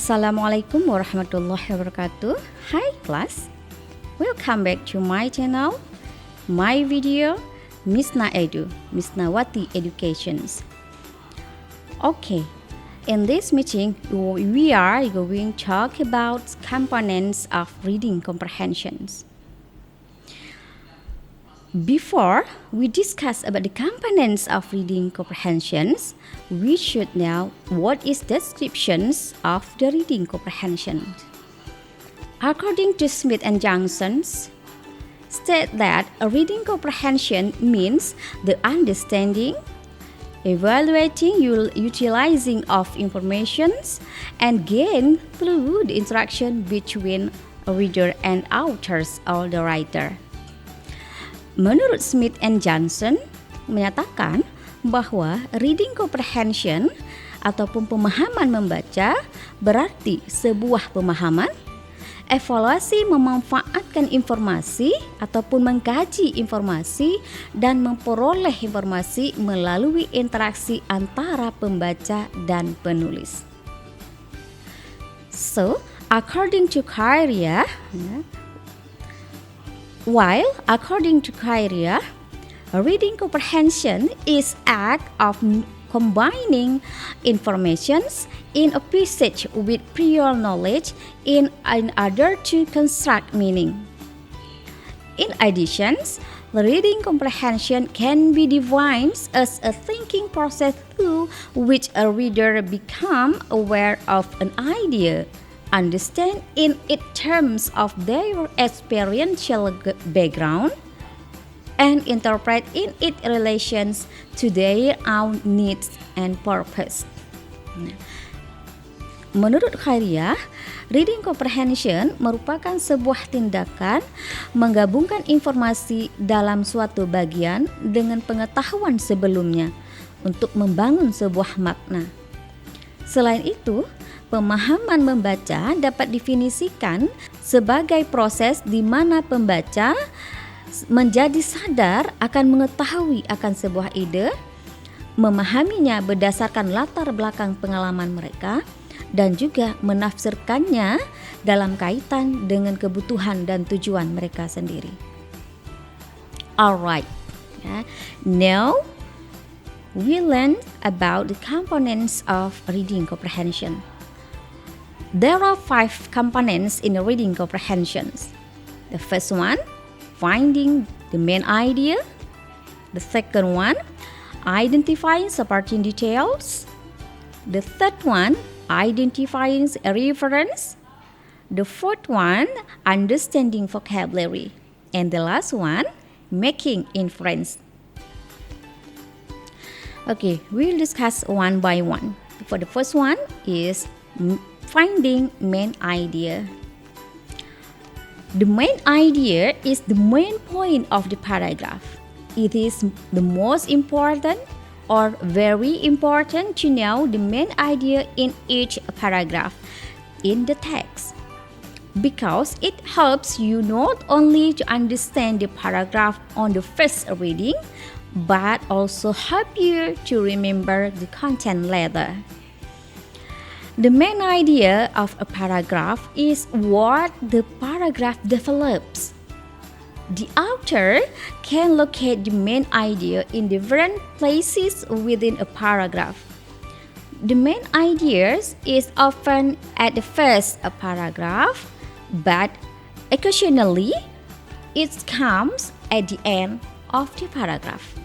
Assalamualaikum warahmatullahi wabarakatuh. Hi class, welcome back to my channel, my video, Misna Edu, Misnawati Educations. Okay, in this meeting we are going to talk about components of reading comprehensions. Before we discuss about the components of reading comprehensions, we should know what is descriptions of the reading comprehension. According to Smith and Johnson, state that a reading comprehension means the understanding, evaluating, utilizing of information, and gain through the interaction between a reader and authors or the writer. Menurut Smith and Johnson menyatakan bahwa reading comprehension ataupun pemahaman membaca berarti sebuah pemahaman, evaluasi memanfaatkan informasi ataupun mengkaji informasi dan memperoleh informasi melalui interaksi antara pembaca dan penulis. So, according to Kairia, reading comprehension is act of combining informations in a passage with prior knowledge in order to construct meaning. In addition, reading comprehension can be defined as a thinking process through which a reader becomes aware of an idea, understand in its terms of their experiential background, and interpret in its relations to their own needs and purpose. Menurut Kairia, reading comprehension merupakan sebuah tindakan menggabungkan informasi dalam suatu bagian dengan pengetahuan sebelumnya untuk membangun sebuah makna. Selain itu, pemahaman membaca dapat definisikan sebagai proses di mana pembaca menjadi sadar akan mengetahui akan sebuah ide, memahaminya berdasarkan latar belakang pengalaman mereka, dan juga menafsirkannya dalam kaitan dengan kebutuhan dan tujuan mereka sendiri. Alright, now we learn about the components of reading comprehension. There are 5 components in reading comprehensions. The first one, finding the main idea. The second one, identifying supporting details. The third one, identifying a reference. The fourth one, understanding vocabulary. And the last one, making inference. Okay, we'll discuss one by one. For the first one is finding main idea. The main idea is the main point of the paragraph. It is the most important or very important to know the main idea in each paragraph in the text, because it helps you not only to understand the paragraph on the first reading, but also help you to remember the content later. The main idea of a paragraph is what the paragraph develops. The author can locate the main idea in different places within a paragraph. The main idea is often at the first paragraph, but occasionally it comes at the end of the paragraph.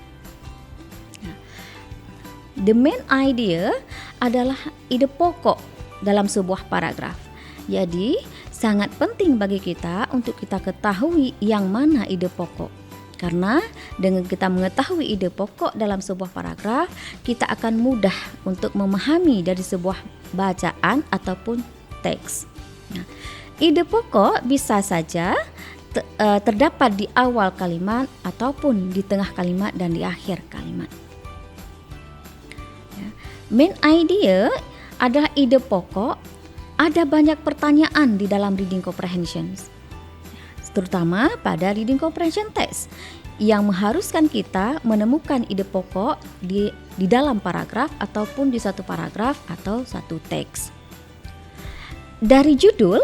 The main idea adalah ide pokok dalam sebuah paragraf. Jadi, sangat penting bagi kita untuk kita ketahui yang mana ide pokok. Karena dengan kita mengetahui ide pokok dalam sebuah paragraf, kita akan mudah untuk memahami dari sebuah bacaan ataupun teks. Nah, ide pokok bisa saja terdapat di awal kalimat ataupun di tengah kalimat dan di akhir kalimat. Main idea adalah ide pokok. Ada banyak pertanyaan di dalam reading comprehension, terutama pada reading comprehension text, yang mengharuskan kita menemukan ide pokok di dalam paragraf ataupun di satu paragraf atau satu teks. Dari judul,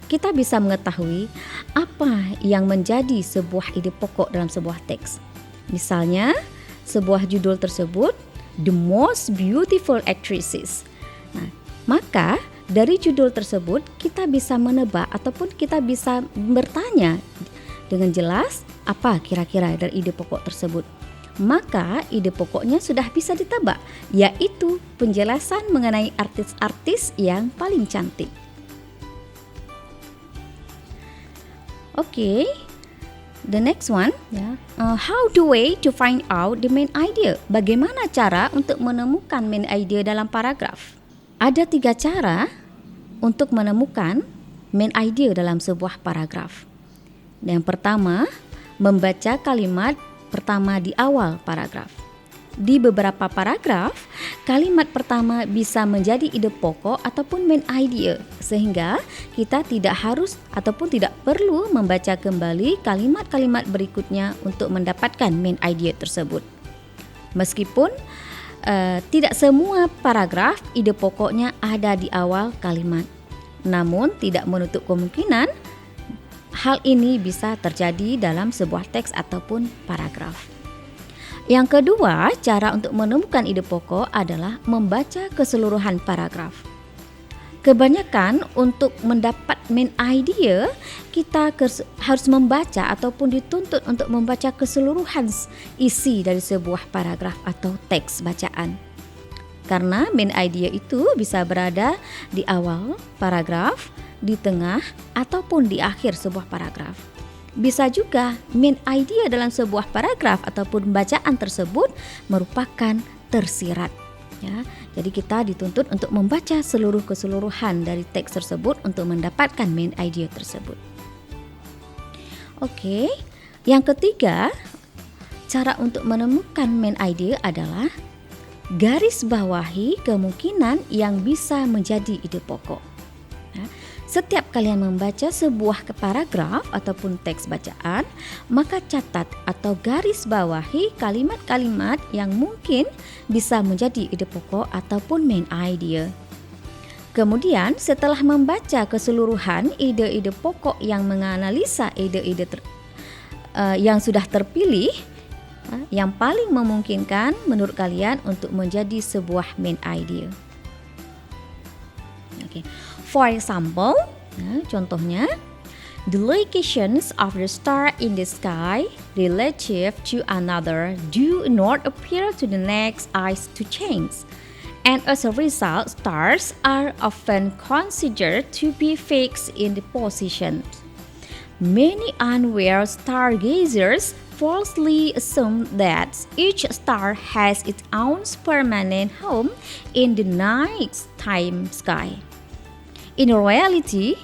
kita bisa mengetahui apa yang menjadi sebuah ide pokok dalam sebuah teks. Misalnya, sebuah judul tersebut, The Most Beautiful Actresses. Nah, maka dari judul tersebut kita bisa menebak ataupun kita bisa bertanya dengan jelas apa kira-kira dari ide pokok tersebut. Maka ide pokoknya sudah bisa ditebak, yaitu penjelasan mengenai artis-artis yang paling cantik. Okay, the next one, how the way to find out the main idea? Bagaimana cara untuk menemukan main idea dalam paragraf? Ada 3 cara untuk menemukan main idea dalam sebuah paragraf. Yang pertama, membaca kalimat pertama di awal paragraf. Di beberapa paragraf, kalimat pertama bisa menjadi ide pokok ataupun main idea, sehingga kita tidak harus ataupun tidak perlu membaca kembali kalimat-kalimat berikutnya untuk mendapatkan main idea tersebut. Meskipun tidak semua paragraf ide pokoknya ada di awal kalimat, namun tidak menutup kemungkinan hal ini bisa terjadi dalam sebuah teks ataupun paragraf. Yang kedua, cara untuk menemukan ide pokok adalah membaca keseluruhan paragraf. Kebanyakan untuk mendapat main idea, kita harus membaca ataupun dituntut untuk membaca keseluruhan isi dari sebuah paragraf atau teks bacaan. Karena main idea itu bisa berada di awal paragraf, di tengah, ataupun di akhir sebuah paragraf. Bisa juga main idea dalam sebuah paragraf ataupun bacaan tersebut merupakan tersirat. Ya, jadi kita dituntut untuk membaca seluruh keseluruhan dari teks tersebut untuk mendapatkan main idea tersebut. Oke, yang ketiga, cara untuk menemukan main idea adalah garis bawahi kemungkinan yang bisa menjadi ide pokok. Ya, setiap kalian membaca sebuah paragraf ataupun teks bacaan, maka catat atau garis bawahi kalimat-kalimat yang mungkin bisa menjadi ide pokok ataupun main idea. Kemudian setelah membaca keseluruhan ide-ide pokok yang menganalisa ide-ide yang sudah terpilih, yang paling memungkinkan menurut kalian untuk menjadi sebuah main idea. Okay. For example, contohnya, the locations of the star in the sky relative to another do not appear to the next eyes to change. And as a result, stars are often considered to be fixed in the position. Many unaware stargazers falsely assume that each star has its own permanent home in the nighttime sky. In reality,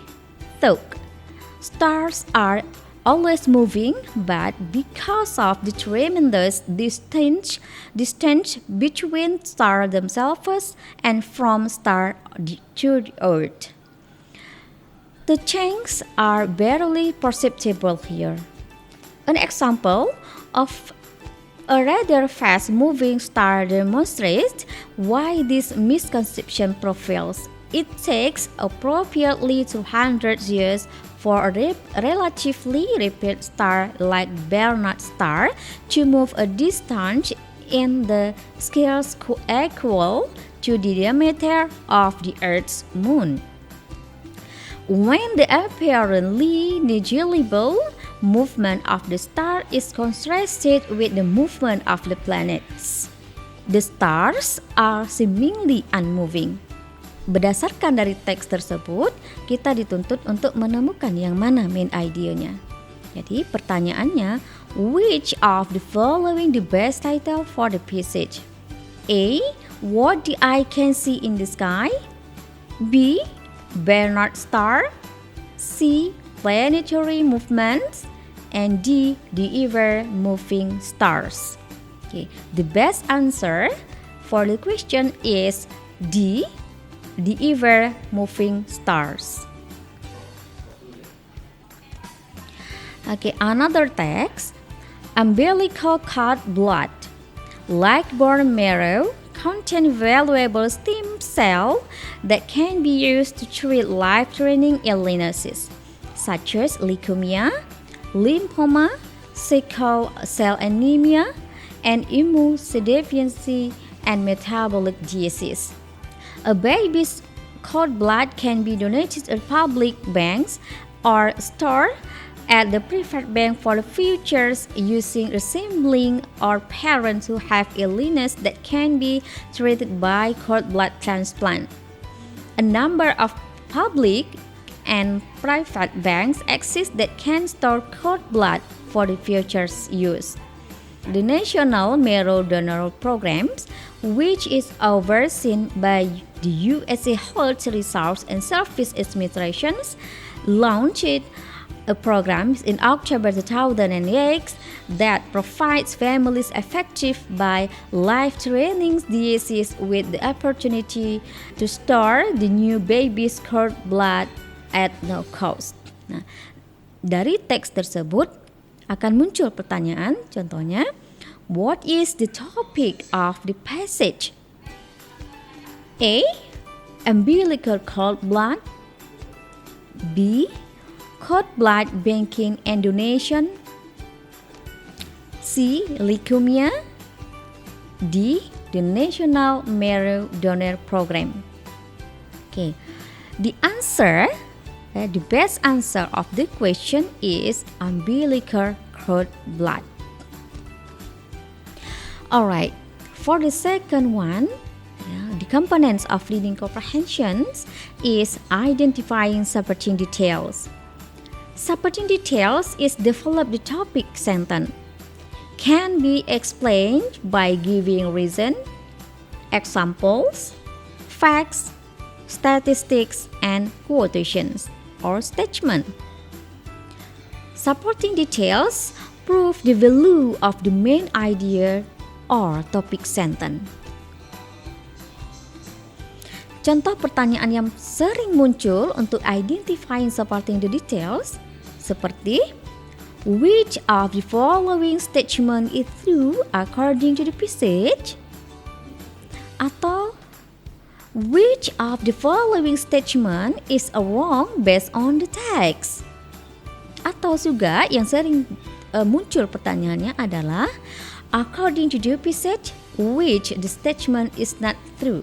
though, stars are always moving, but because of the tremendous distance between stars themselves and from star to the Earth, the changes are barely perceptible here. An example of a rather fast-moving star demonstrates why this misconception prevails. It takes approximately 200 years for a relatively rapid star like Barnard star to move a distance in the scales equal to the diameter of the Earth's moon. When the apparently negligible movement of the star is contrasted with the movement of the planets, the stars are seemingly unmoving. Berdasarkan dari teks tersebut, kita dituntut untuk menemukan yang mana main idea-nya. Jadi pertanyaannya, which of the following the best title for the passage? A. What the eye can see in the sky. B. Barnard star. C. Planetary movements. And D. The ever-moving stars. Okay. The best answer for the question is D. The ever-moving stars. Okay, another text. Umbilical cord blood, like bone marrow, contain valuable stem cells that can be used to treat life-threatening illnesses, such as leukemia, lymphoma, sickle cell anemia, and immunodeficiency and metabolic disease. A baby's cord blood can be donated at public banks or stored at the private bank for the futures using resembling or parents who have illness that can be treated by cord blood transplant. A number of public and private banks exist that can store cord blood for the future's use. The National Marrow Donor Program, which is overseen by the USA Health Resources and Service Administration, launched a program in October 2008 that provides families affected by life-threatening diseases with the opportunity to store the new baby's cord blood at no cost. Nah, dari teks tersebut akan muncul pertanyaan, contohnya, what is the topic of the passage? A. Umbilical cord blood. B. Cord blood banking and donation. C. Leukemia. D. The National Marrow Donor Program. Okay, the best answer of the question is umbilical cord blood. Alright, for the second one, the components of reading comprehension is identifying supporting details. Supporting details is develop the topic sentence. Can be explained by giving reason, examples, facts, statistics, and quotations or statement. Supporting details prove the value of the main idea or topic sentence. Contoh pertanyaan yang sering muncul untuk identifying supporting the details seperti which of the following statement is true according to the passage? Atau which of the following statement is wrong based on the text? Atau juga yang sering muncul pertanyaannya adalah according to the passage, which the statement is not true.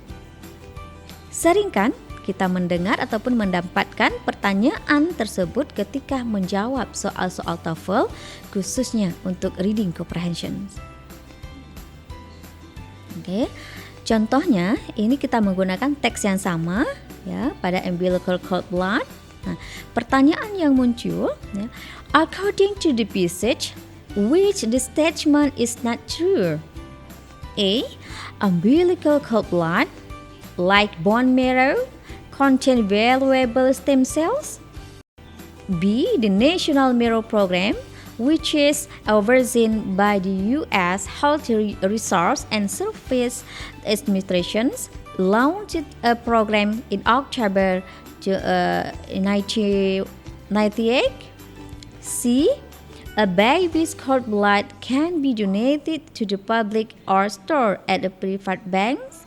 Sering kan kita mendengar ataupun mendapatkan pertanyaan tersebut ketika menjawab soal-soal TOEFL khususnya untuk reading comprehension. Oke. Contohnya ini kita menggunakan teks yang sama ya pada umbilical cord blood. Nah, pertanyaan yang muncul ya, according to the passage, which the statement is not true? A. Umbilical cord blood, like bone marrow, contain valuable stem cells. B. The National Marrow Program, which is overseen by the U.S. Health Resources and Service Administrations, launched a program in October 1998. C. A baby's cord blood can be donated to the public or stored at the private banks.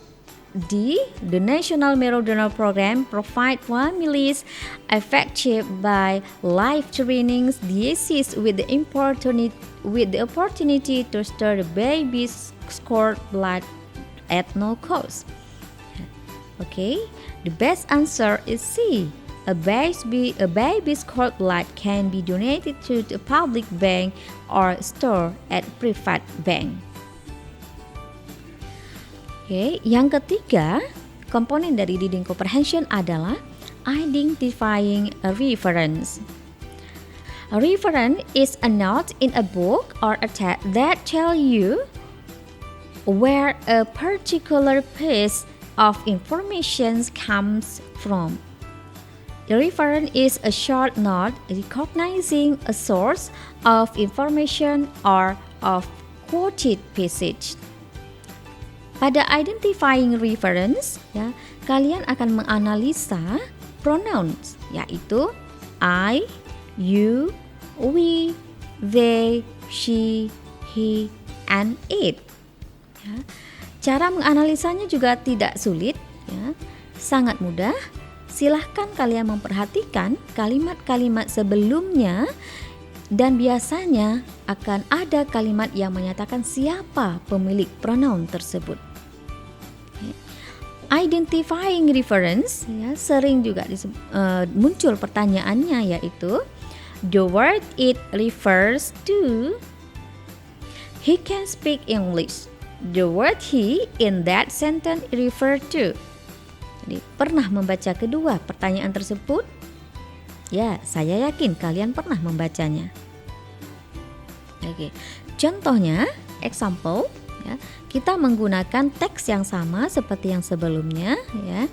D. The National Marrow Donor Program provides families affected by life-threatening diseases with the opportunity to store the baby's cord blood at no cost. Okay, the best answer is C. A baby's cord blood can be donated to the public bank or stored at private bank. Oke, yang ketiga, komponen dari reading comprehension adalah identifying a reference. A reference is a note in a book or a text that tell you where a particular piece of information comes from. The reference is a short note recognizing a source of information or of quoted passage. Pada identifying reference, ya, kalian akan menganalisa pronouns, yaitu I, you, we, they, she, he, and it. Ya. Cara menganalisanya juga tidak sulit, ya, sangat mudah. Silahkan kalian memperhatikan kalimat-kalimat sebelumnya dan biasanya akan ada kalimat yang menyatakan siapa pemilik pronoun tersebut. Identifying reference, ya, sering juga muncul pertanyaannya, yaitu the word it refers to. He can speak English. The word he in that sentence refer to. Jadi, pernah membaca kedua pertanyaan tersebut? Ya, saya yakin kalian pernah membacanya. Oke, contohnya, example, ya, kita menggunakan teks yang sama seperti yang sebelumnya, ya.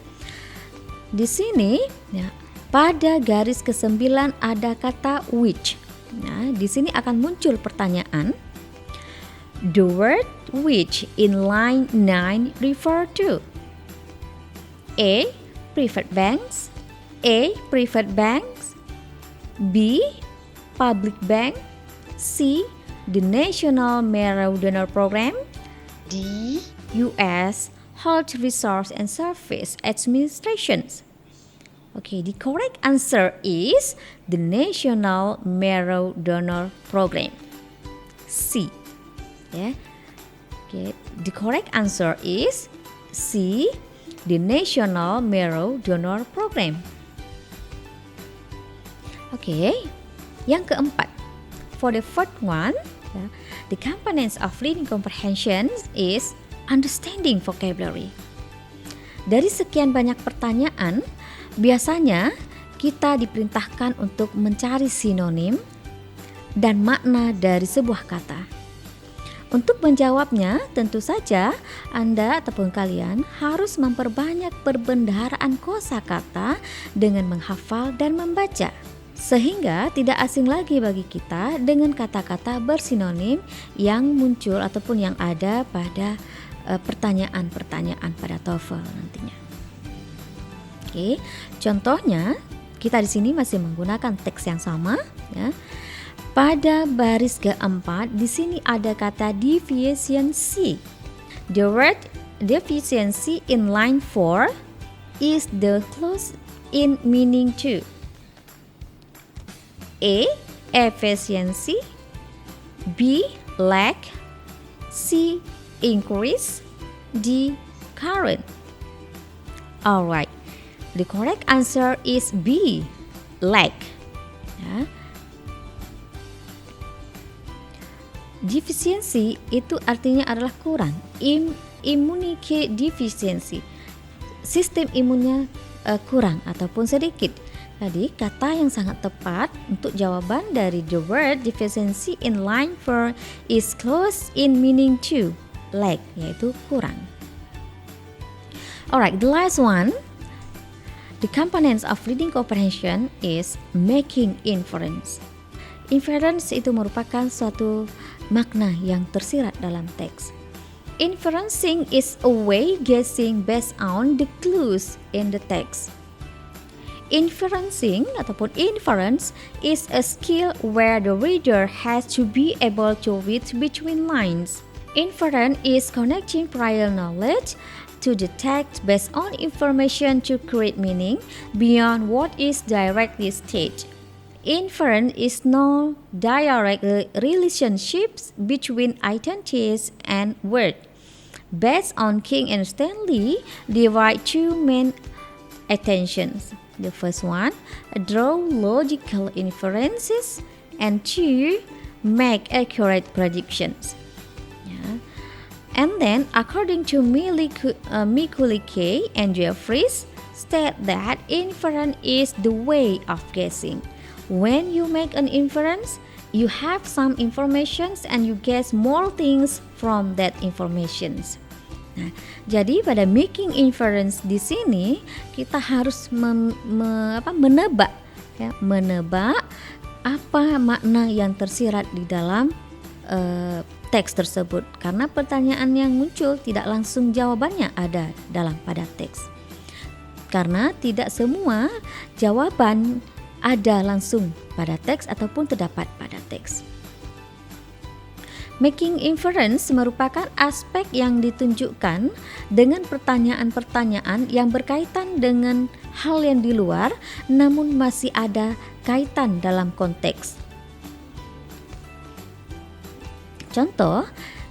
Di sini, ya, pada garis ke-9 ada kata which. Nah, di sini akan muncul pertanyaan. The word which in line 9 refer to A. Private banks, A. Private banks, B. Public bank, C. The National Marrow Donor Program, D. U.S. Health Resource and Service Administrations. Okay, the correct answer is the National Marrow Donor Program, C. Yeah. Okay, the correct answer is C. The National Marrow Donor Program. Okay, yang keempat, for the fourth one, the components of reading comprehension is understanding vocabulary. Dari sekian banyak pertanyaan, biasanya kita diperintahkan untuk mencari sinonim dan makna dari sebuah kata. Untuk menjawabnya, tentu saja Anda ataupun kalian harus memperbanyak perbendaharaan kosakata dengan menghafal dan membaca, sehingga tidak asing lagi bagi kita dengan kata-kata bersinonim yang muncul ataupun yang ada pada pertanyaan-pertanyaan pada TOEFL nantinya. Oke, contohnya kita di sini masih menggunakan teks yang sama, ya. Pada baris keempat, di sini ada kata deficiency. The word deficiency in line 4 is the close in meaning to A. Efficiency, B. Lack, C. Increase, D. Current. Alright, the correct answer is B. Lack. Ya. Deficiency itu artinya adalah kurang. Immunity deficiency, sistem imunnya kurang ataupun sedikit. Jadi kata yang sangat tepat untuk jawaban dari the word deficiency in line 4 is close in meaning to lack, yaitu kurang. Alright, the last one, the components of reading comprehension is making inference. Inference itu merupakan suatu makna yang tersirat dalam teks. Inferencing is a way guessing based on the clues in the text. Inferencing ataupun inference is a skill where the reader has to be able to read between lines. Inference is connecting prior knowledge to the text based on information to create meaning beyond what is directly stated. Inference is no direct relationships between identities and words. Based on King and Stanley, divide two main attentions. The first one, draw logical inferences, and two, make accurate predictions. Yeah. And then, according to Mikulike and Jeffries, state that inference is the way of guessing. When you make an inference, you have some information and you guess more things from that information. Nah, jadi pada making inference di sini kita harus menebak, ya, menebak apa makna yang tersirat di dalam teks tersebut. Karena pertanyaan yang muncul tidak langsung jawabannya ada dalam pada teks. Karena tidak semua jawaban ada langsung pada teks ataupun terdapat pada teks. Making inference merupakan aspek yang ditunjukkan dengan pertanyaan-pertanyaan yang berkaitan dengan hal yang di luar namun masih ada kaitan dalam konteks. Contoh,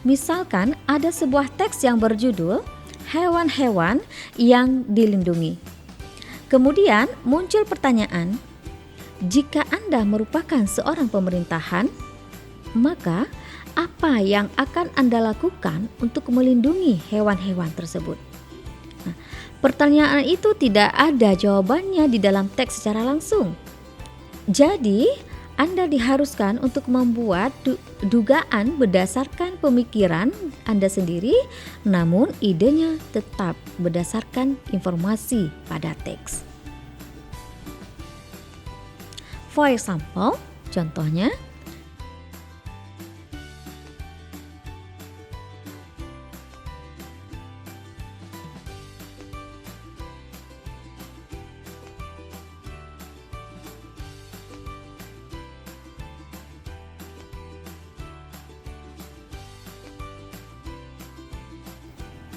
misalkan ada sebuah teks yang berjudul hewan-hewan yang dilindungi. Kemudian muncul pertanyaan, jika Anda merupakan seorang pemerintahan, maka apa yang akan Anda lakukan untuk melindungi hewan-hewan tersebut? Nah, pertanyaan itu tidak ada jawabannya di dalam teks secara langsung. Jadi, Anda diharuskan untuk membuat dugaan berdasarkan pemikiran Anda sendiri, namun idenya tetap berdasarkan informasi pada teks. For example, contohnya,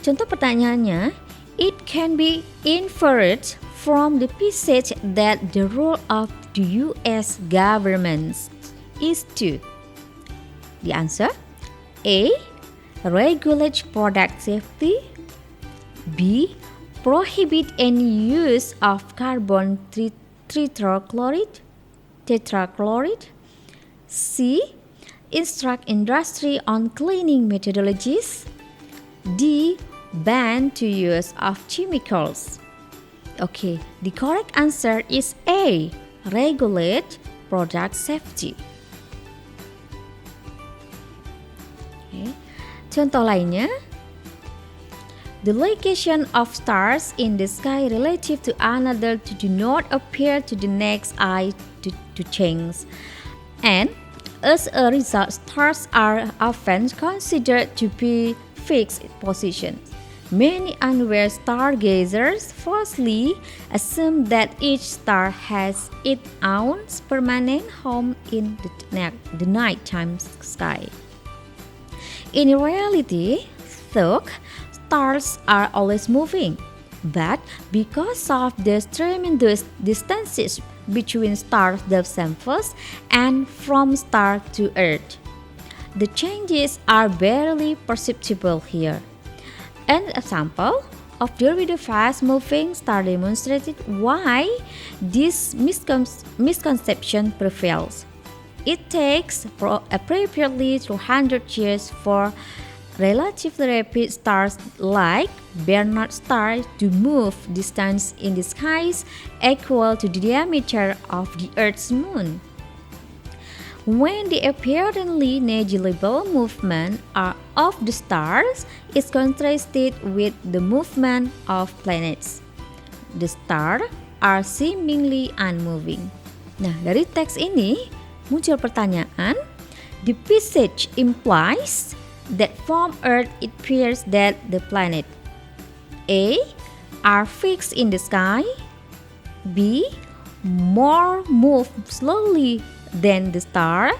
contoh pertanyaannya, it can be inferred from the passage that the role of the U.S. government is to. The answer: A. Regulate product safety. B. Prohibit any use of carbon tetrachloride. C. Instruct industry on cleaning methodologies. D. Ban to use of chemicals. Okay, the correct answer is A. Regulate product safety. Okay. Contoh lainnya, the location of stars in the sky relative to another do not appear to the next eye to change, and as a result, stars are often considered to be fixed positions. Many unaware stargazers falsely assume that each star has its own permanent home in the nighttime sky. In reality, though, stars are always moving, but because of the tremendous distances between stars themselves and from star to Earth, the changes are barely perceptible here. An example of the fast-moving star demonstrated why this misconception prevails. It takes approximately 200 years for relatively rapid stars like Barnard star to move distance in the skies equal to the diameter of the Earth's moon. When the apparently negligible movement of the stars is contrasted with the movement of planets, the stars are seemingly unmoving. Nah, dari teks ini muncul pertanyaan, the passage implies that from Earth it appears that the planet A. are fixed in the sky, B. more move slowly than the star,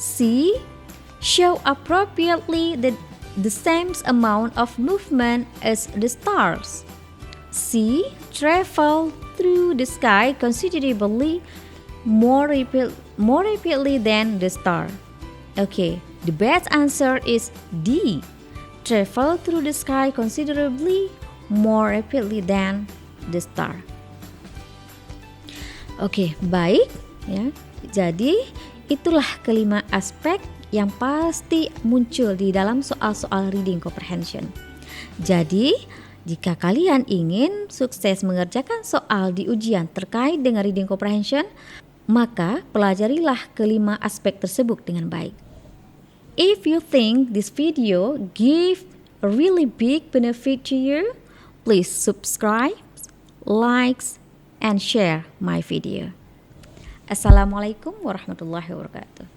C. show appropriately the same amount of movement as the stars, C. travel through the sky considerably more rapidly than the star. Okay, the best answer is D. Travel through the sky considerably more rapidly than the star. Oke, baik ya. Jadi itulah kelima aspek yang pasti muncul di dalam soal-soal reading comprehension. Jadi, jika kalian ingin sukses mengerjakan soal di ujian terkait dengan reading comprehension, maka pelajarilah kelima aspek tersebut dengan baik. If you think this video give a really big benefit to you, please subscribe, like, and share my video. Assalamualaikum warahmatullahi wabarakatuh.